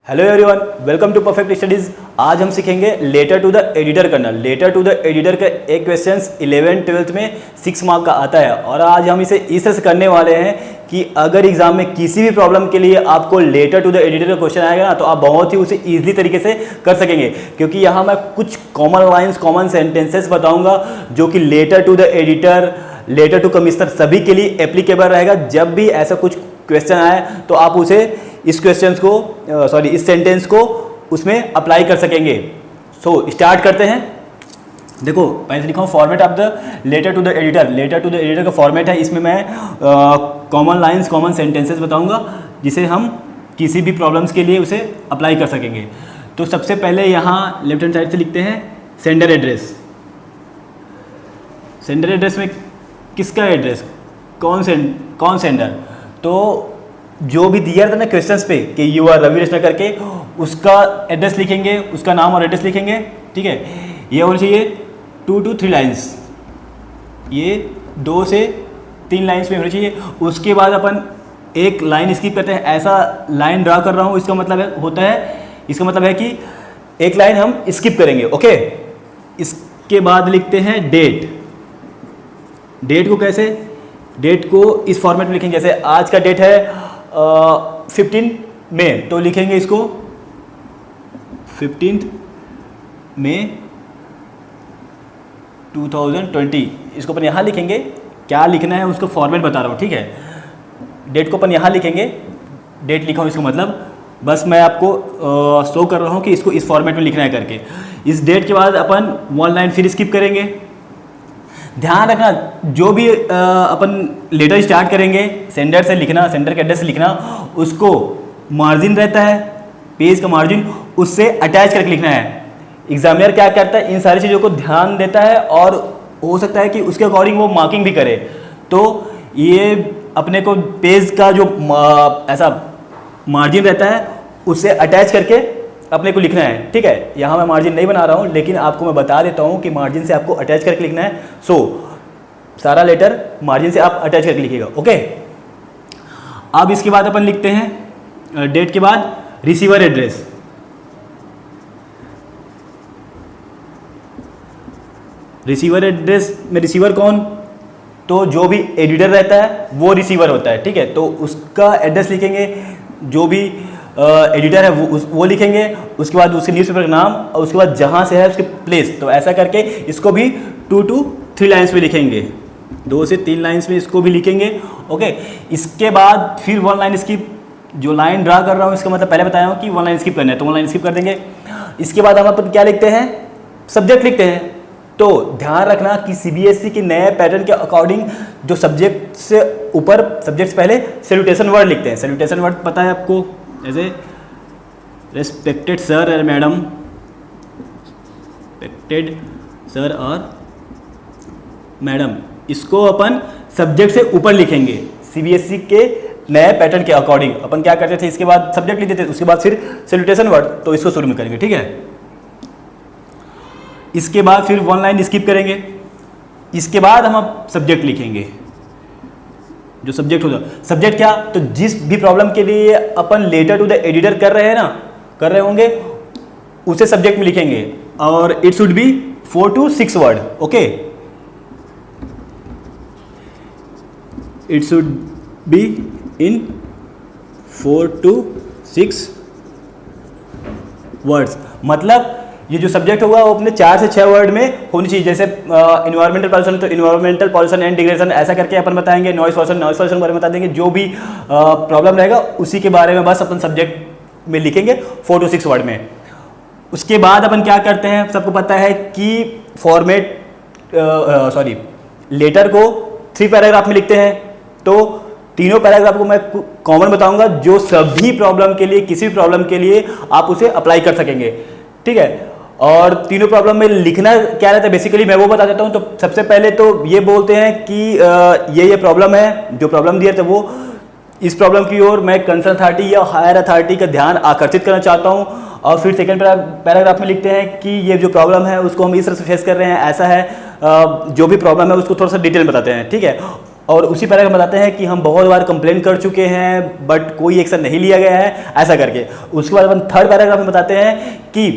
Hello everyone, welcome to Perfect Studies. आज हम सीखेंगे लेटर टू द एडिटर करना। लेटर टू द एडिटर का एक क्वेश्चन 11th-12th में 6 मार्क का आता है और आज हम इसे इस तरह से करने वाले हैं कि अगर एग्जाम में किसी भी प्रॉब्लम के लिए आपको लेटर टू द एडिटर का क्वेश्चन आएगा ना, तो आप बहुत ही उसे ईजिली तरीके से कर सकेंगे, क्योंकि यहाँ मैं कुछ कॉमन लाइन्स, कॉमन सेंटेंसेस बताऊँगा जो कि letter to the editor, letter to commissioner सभी के लिए एप्लीकेबल रहेगा। जब भी ऐसा कुछ क्वेश्चन आए तो आप उसे इस क्वेश्चंस को इस सेंटेंस को उसमें अप्लाई कर सकेंगे। सो स्टार्ट करते हैं। देखो, पहले से लिखा हूँ format of the letter to the editor. Letter to the editor का फॉर्मेट है, इसमें मैं कॉमन लाइंस, कॉमन सेंटेंसेस बताऊंगा जिसे हम किसी भी प्रॉब्लम्स के लिए उसे अप्लाई कर सकेंगे। तो सबसे पहले यहाँ लेफ्ट हैंड साइड से लिखते हैं सेंडर एड्रेस। सेंडर एड्रेस में किसका एड्रेस, कौन सेंडर, तो जो भी दिया था ना क्वेश्चंस पे कि यू आर रवि रचना करके, उसका एड्रेस लिखेंगे, उसका नाम और एड्रेस लिखेंगे। ठीक है, ये होना चाहिए 2 to 3 लाइन्स, ये 2 से 3 लाइन्स में होनी चाहिए। उसके बाद अपन एक लाइन स्किप करते हैं। ऐसा लाइन ड्रा कर रहा हूँ, इसका मतलब है कि एक लाइन हम स्किप करेंगे। ओके, इसके बाद लिखते हैं डेट। डेट को कैसे, डेट को इस फॉर्मेट में लिखेंगे, जैसे आज का डेट है 15 मई, तो लिखेंगे इसको 15 मई 2020। इसको अपन यहाँ लिखेंगे, क्या लिखना है उसको फॉर्मेट बता रहा हूँ। ठीक है, डेट को अपन यहाँ लिखेंगे, डेट लिखा हूँ, इसका मतलब बस मैं आपको शो कर रहा हूँ कि इसको इस फॉर्मेट में लिखना है करके। इस डेट के बाद अपन 1 लाइन फिर स्किप करेंगे। ध्यान रखना, जो भी अपन लेटर स्टार्ट करेंगे सेंडर से लिखना, सेंडर के एड्रेस से लिखना, उसको मार्जिन रहता है, पेज का मार्जिन, उससे अटैच करके लिखना है। एग्जामिनर क्या करता है, इन सारी चीज़ों को ध्यान देता है और हो सकता है कि उसके अकॉर्डिंग वो मार्किंग भी करे। तो ये अपने को पेज का जो ऐसा मार्जिन रहता है उससे अटैच करके अपने को लिखना है। ठीक है, यहाँ मैं मार्जिन नहीं बना रहा हूँ, लेकिन आपको मैं बता देता हूँ कि मार्जिन से आपको अटैच करके लिखना है। सो सारा लेटर मार्जिन से आप अटैच करके लिखिएगा। ओके, अब इसके बाद अपन लिखते हैं डेट के बाद रिसीवर एड्रेस। रिसीवर एड्रेस में रिसीवर कौन, तो जो भी एडिटर रहता है वो रिसीवर होता है। ठीक है, तो उसका एड्रेस लिखेंगे, जो भी एडिटर है वो लिखेंगे, उसके बाद उसके न्यूज़पेपर का नाम और उसके बाद जहाँ से है उसके प्लेस। तो ऐसा करके इसको भी 2 to 3 लाइन्स में लिखेंगे, 2 से 3 लाइन्स में इसको भी लिखेंगे। ओके, इसके बाद फिर 1 लाइन स्किप। जो लाइन ड्रा कर रहा हूँ इसका मतलब पहले बताया हूँ कि 1 लाइन स्किप करना है, तो 1 लाइन स्किप कर देंगे। इसके बाद हम अपन क्या लिखते हैं, सब्जेक्ट लिखते हैं। तो ध्यान रखना कि सीबीएसई के नए पैटर्न के अकॉर्डिंग जो सब्जेक्ट से ऊपर, सब्जेक्ट से पहले सैल्यूटेशन वर्ड लिखते हैं। सैल्यूटेशन वर्ड पता है आपको, जैसे रेस्पेक्टेड सर और मैडम, रेस्पेक्टेड सर और मैडम, इसको अपन सब्जेक्ट से ऊपर लिखेंगे। सीबीएसई के नए पैटर्न के अकॉर्डिंग अपन क्या करते थे, इसके बाद सब्जेक्ट लिखते थे, उसके बाद फिर सैल्यूटेशन वर्ड, तो इसको शुरू में करेंगे। ठीक है, इसके बाद फिर 1 लाइन स्किप करेंगे। इसके बाद हम अब सब्जेक्ट लिखेंगे, जो सब्जेक्ट होगा। सब्जेक्ट क्या, तो जिस भी प्रॉब्लम के लिए अपन लेटर टू द एडिटर कर रहे होंगे उसे सब्जेक्ट में लिखेंगे, और it should be 4 to 6 word. Okay, it should be in 4 to 6 words. मतलब ये जो सब्जेक्ट होगा वो अपने 4 से 6 वर्ड में होनी चाहिए। जैसे इन्वायरमेंटल पॉल्यूशन, तो इन्वायरमेंटल पॉल्यूशन एंड डिग्रेडेशन ऐसा करके अपन बताएंगे। नॉइस पॉल्यूशन के बारे में बता देंगे। जो भी प्रॉब्लम रहेगा उसी के बारे में बस अपन सब्जेक्ट में लिखेंगे 4 to 6 वर्ड में। उसके बाद अपन क्या करते हैं, सबको पता है कि लेटर को 3 पैराग्राफ में लिखते हैं। तो तीनों पैराग्राफ को मैं कॉमन बताऊंगा, जो सभी प्रॉब्लम के लिए, किसी भी प्रॉब्लम के लिए आप उसे अप्लाई कर सकेंगे। ठीक है, और तीनों प्रॉब्लम में लिखना क्या रहता है बेसिकली मैं वो बता देता हूँ। तो सबसे पहले तो ये बोलते हैं कि ये प्रॉब्लम है, जो प्रॉब्लम दिया था वो, इस प्रॉब्लम की ओर मैं कंसर्न अथॉरिटी या हायर अथॉरिटी का ध्यान आकर्षित करना चाहता हूँ। और फिर सेकंड पैराग्राफ में लिखते हैं कि ये जो प्रॉब्लम है उसको हम इस तरह से फेस कर रहे हैं, ऐसा है, जो भी प्रॉब्लम है उसको थोड़ा सा डिटेल बताते हैं। ठीक है, और उसी पैराग्राफ में बताते हैं कि हम बहुत बार कंप्लेन कर चुके हैं बट कोई एक्शन नहीं लिया गया है, ऐसा करके। उसके बाद अपन थर्ड पैराग्राफ में बताते हैं कि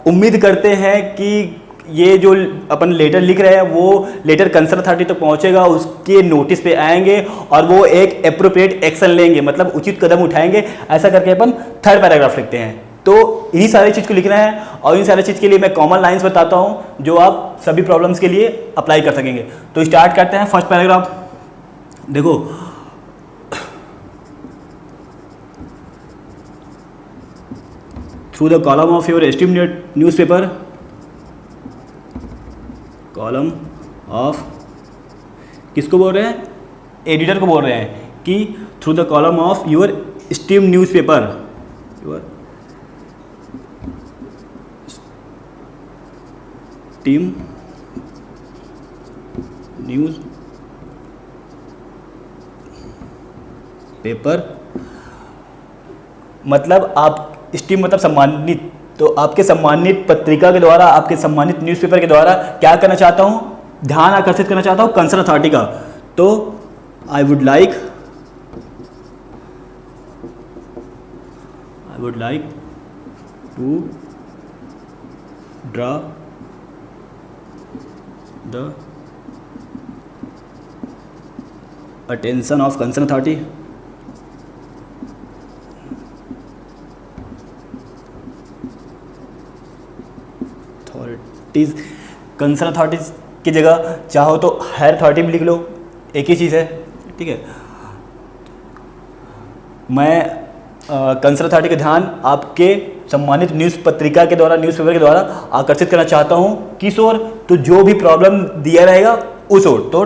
उम्मीद करते हैं कि ये जो अपन लेटर लिख रहे हैं वो लेटर कंसर्न अथॉरिटी तक पहुंचेगा, उसके नोटिस पे आएंगे और वो एक एप्रोप्रिएट एक्शन लेंगे, मतलब उचित कदम उठाएंगे, ऐसा करके अपन थर्ड पैराग्राफ लिखते हैं। तो इन्हीं सारी चीज़ को लिखना है और इन सारी चीज़ के लिए मैं कॉमन लाइंस बताता हूं जो आप सभी प्रॉब्लम्स के लिए अप्लाई कर सकेंगे। तो स्टार्ट करते हैं फर्स्ट पैराग्राफ। देखो, through the column of your esteemed newspaper, column of, किसको बोल रहे हैं? एडिटर को बोल रहे हैं कि through the column of your esteemed newspaper, your team news paper, मतलब आप स्टीम मतलब सम्मानित, तो आपके सम्मानित पत्रिका के द्वारा, आपके सम्मानित न्यूज़पेपर के द्वारा क्या करना चाहता हूं? ध्यान आकर्षित करना चाहता हूं कंसर्न अथॉरिटी का। तो I would like to draw the attention of concerned authority concern authorities की जगह चाहो तो हायर अथॉरिटी भी लिख लो, एक ही चीज़ है, ठीक है। मैं कंसर्न अथॉरिटी का ध्यान आपके सम्मानित न्यूज़ पत्रिका के द्वारा, न्यूज़पेपर के द्वारा आकर्षित करना चाहता हूं, किस ओर? तो जो भी प्रॉब्लम दिया रहेगा उस ओर, तो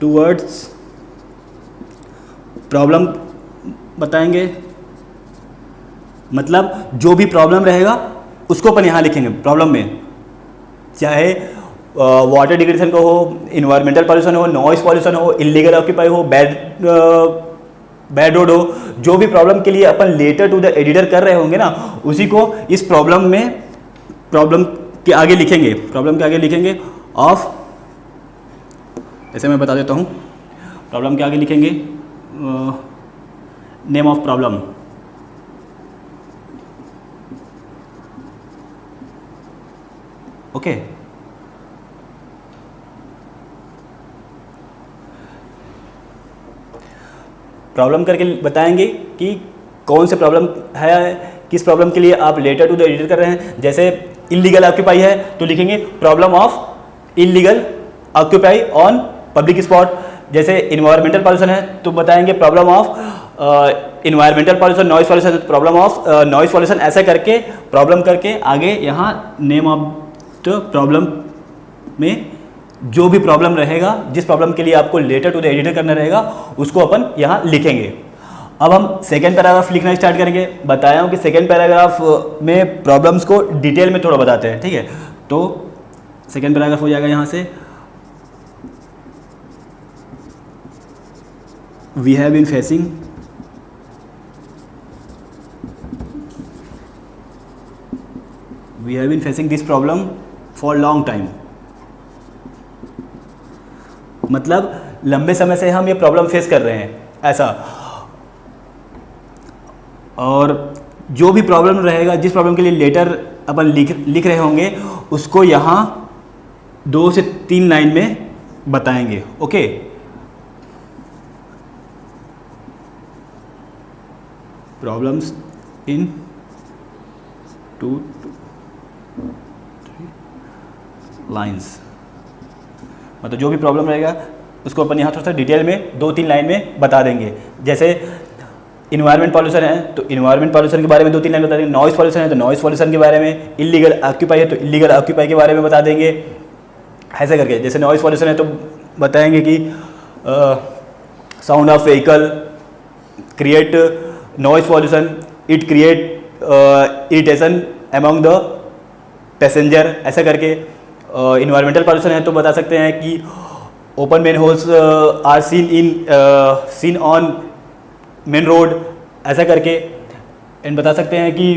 टुवर्ड्स प्रॉब्लम बताएंगे, मतलब जो भी प्रॉब्लम रहेगा उसको अपन यहाँ लिखेंगे प्रॉब्लम में, चाहे वाटर डिग्रेडेशन का हो, इन्वायरमेंटल पॉल्यूशन हो, नॉइस पॉल्यूशन हो, इलीगल ऑक्यूपाई हो, बैड रोड हो, जो भी प्रॉब्लम के लिए अपन लेटर टू द एडिटर कर रहे होंगे ना, उसी को इस प्रॉब्लम में, प्रॉब्लम के आगे लिखेंगे, प्रॉब्लम के आगे लिखेंगे ऑफ, ऐसे मैं बता देता हूँ, प्रॉब्लम के आगे लिखेंगे name of problem, okay. Problem करके बताएंगे कि कौन से प्रॉब्लम है, किस प्रॉब्लम के लिए आप लेटर टू द एडिटर कर रहे हैं। जैसे इलीगल ऑक्यूपाई है तो लिखेंगे problem of illegal occupy on public spot. जैसे इन्वायरमेंटल पॉल्यूशन है तो बताएंगे problem of environmental pollution, noise pollution, problem of noise pollution, ऐसा करके प्रॉब्लम करके आगे यहाँ नेम ऑफ द प्रॉब्लम में जो भी प्रॉब्लम रहेगा, जिस प्रॉब्लम के लिए आपको लेटर टू द एडिटर करना रहेगा, उसको अपन यहाँ लिखेंगे। अब हम सेकेंड पैराग्राफ लिखना स्टार्ट करेंगे। बताया हूँ कि सेकेंड पैराग्राफ में प्रॉब्लम्स को डिटेल में थोड़ा बताते हैं, ठीक है। तो सेकेंड पैराग्राफ हो जाएगा यहाँ से, we have been facing this problem for long time, मतलब लंबे समय से हम ये प्रॉब्लम फेस कर रहे हैं, ऐसा। और जो भी प्रॉब्लम रहेगा, जिस प्रॉब्लम के लिए लेटर अपन लिख रहे होंगे, उसको यहाँ 2 से 3 लाइन में बताएंगे, okay. Problems in 2 to 3 lines, मतलब जो भी प्रॉब्लम रहेगा उसको अपन यहाँ थोड़ा सा डिटेल में 2-3 लाइन में बता देंगे। जैसे इन्वायरमेंट पॉल्यूशन है तो इन्वायरमेंट पॉल्यूशन के बारे में 2-3 लाइन बता देंगे, नॉइस पॉल्यूशन है तो नॉइस पॉल्यूशन के बारे में, इलीगल ऑक्यूपाई है तो इलीगल ऑक्यूपाई के बारे में बता देंगे, ऐसे करके। जैसे नॉइस पॉल्यूशन है तो बताएंगे कि sound of vehicle create noise pollution, it create irritation among the passenger, ऐसा करके। इन्वायरमेंटल पॉल्यूशन है तो बता सकते हैं कि open manholes are seen on main road, ऐसा करके। एंड बता सकते हैं कि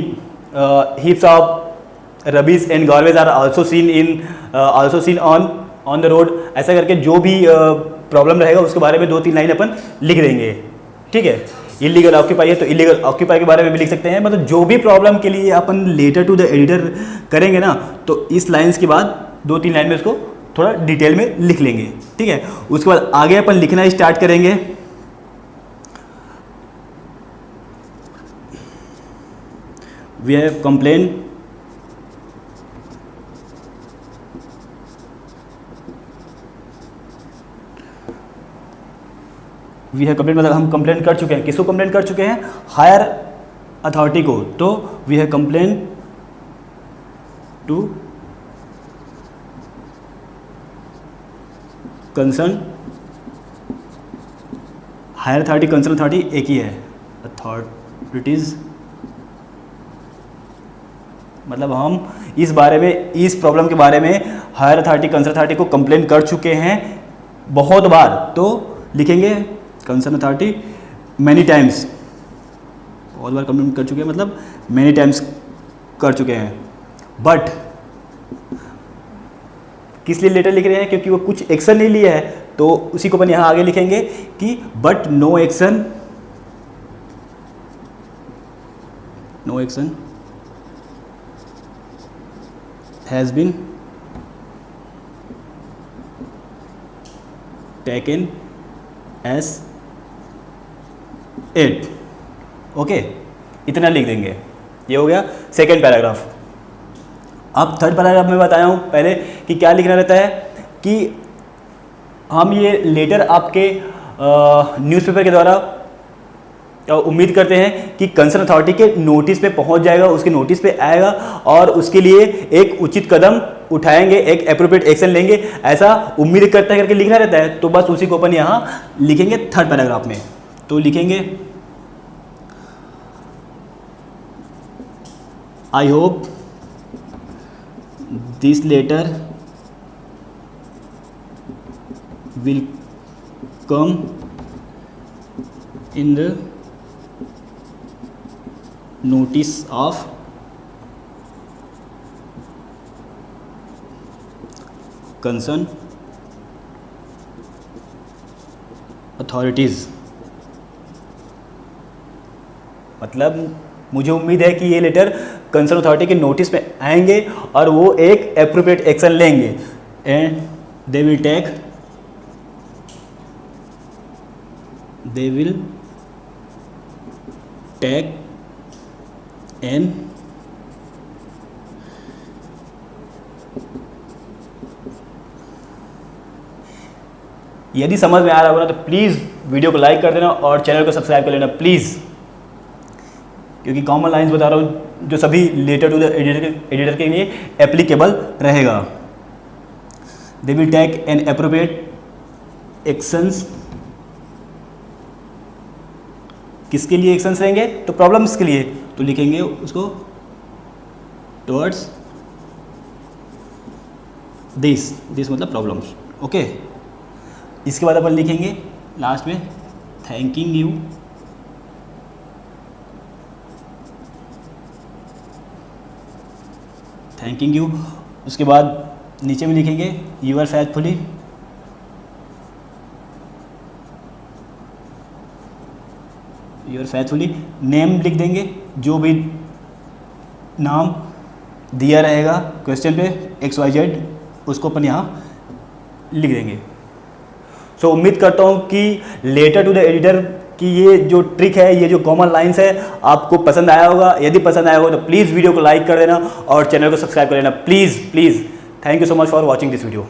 heaps of rubbish and garbage are also seen on the road, ऐसा करके जो भी प्रॉब्लम रहेगा उसके बारे में 2-3 लाइन अपन लिख देंगे, ठीक है। इलीगल ऑक्यूपाई है तो इलीगल ऑक्यूपाई के बारे में भी लिख सकते हैं। मतलब जो भी प्रॉब्लम के लिए अपन लेटर टू द एडिटर करेंगे ना, तो इस लाइन्स के बाद 2-3 लाइन में उसको थोड़ा डिटेल में लिख लेंगे, ठीक है। उसके बाद आगे अपन लिखना स्टार्ट करेंगे। वी हैव कंप्लेन मतलब हम कंप्लेन कर चुके हैं। किसको कंप्लेन कर चुके हैं? हायर अथॉरिटी को। तो we have complain to concern higher authority. Concern authority एक ही है, अथॉरिटीज। मतलब हम इस बारे में, इस प्रॉब्लम के बारे में हायर अथॉरिटी, कंसर्न अथॉरिटी को कंप्लेन कर चुके हैं बहुत बार। तो लिखेंगे कंसर्न अथॉरिटी मैनी टाइम्स, बहुत बार कंप्लेन कर चुके हैं मतलब मैनी टाइम्स कर चुके हैं। बट किस लिए लेटर लिख रहे हैं? क्योंकि वो कुछ एक्शन नहीं लिया है, तो उसी को अपन यहाँ आगे लिखेंगे कि but no action has been taken as it. Okay, इतना लिख देंगे। ये हो गया सेकेंड पैराग्राफ। अब थर्ड पैराग्राफ में बताया हूँ पहले कि क्या लिखना रहता है कि हम ये लेटर आपके न्यूज़पेपर के द्वारा उम्मीद करते हैं कि कंसर्न अथॉरिटी के नोटिस पे पहुंच जाएगा, उसके नोटिस पे आएगा और उसके लिए एक उचित कदम उठाएंगे, एक एप्रोप्रिएट एक्शन लेंगे, ऐसा उम्मीद करता है करके लिखना रहता है। तो बस उसी को अपन यहाँ लिखेंगे थर्ड पैराग्राफ में। तो लिखेंगे I hope this letter will come in the notice of concerned authorities। मतलब मुझे उम्मीद है कि ये लेटर कंसर्न अथॉरिटी के नोटिस में आएंगे और वो एक एप्रोप्रिएट एक्शन लेंगे and they will take an यदि समझ में आ रहा होगा तो प्लीज़ वीडियो को लाइक कर देना और चैनल को सब्सक्राइब कर लेना प्लीज़, क्योंकि कॉमन लाइंस बता रहा हूँ जो सभी लेटर टू द एडिटर के लिए एप्लीकेबल रहेगा। They will take an appropriate actions. किसके लिए एक्शंस लेंगे? तो प्रॉब्लम्स के लिए। तो लिखेंगे उसको टुवर्ड्स दिस मतलब प्रॉब्लम्स। ओके, इसके बाद अपन लिखेंगे लास्ट में थैंकिंग यू। उसके बाद नीचे में लिखेंगे यूर फेथफुली नेम लिख देंगे, जो भी नाम दिया रहेगा क्वेश्चन पे XYZ उसको अपन यहाँ लिख देंगे। सो उम्मीद करता हूँ कि लेटर टू द एडिटर की ये जो ट्रिक है, ये जो कॉमन लाइंस है, आपको पसंद आया होगा। यदि पसंद आया होगा तो प्लीज़ वीडियो को लाइक कर देना और चैनल को सब्सक्राइब कर लेना please. Thank you so much for watching this video.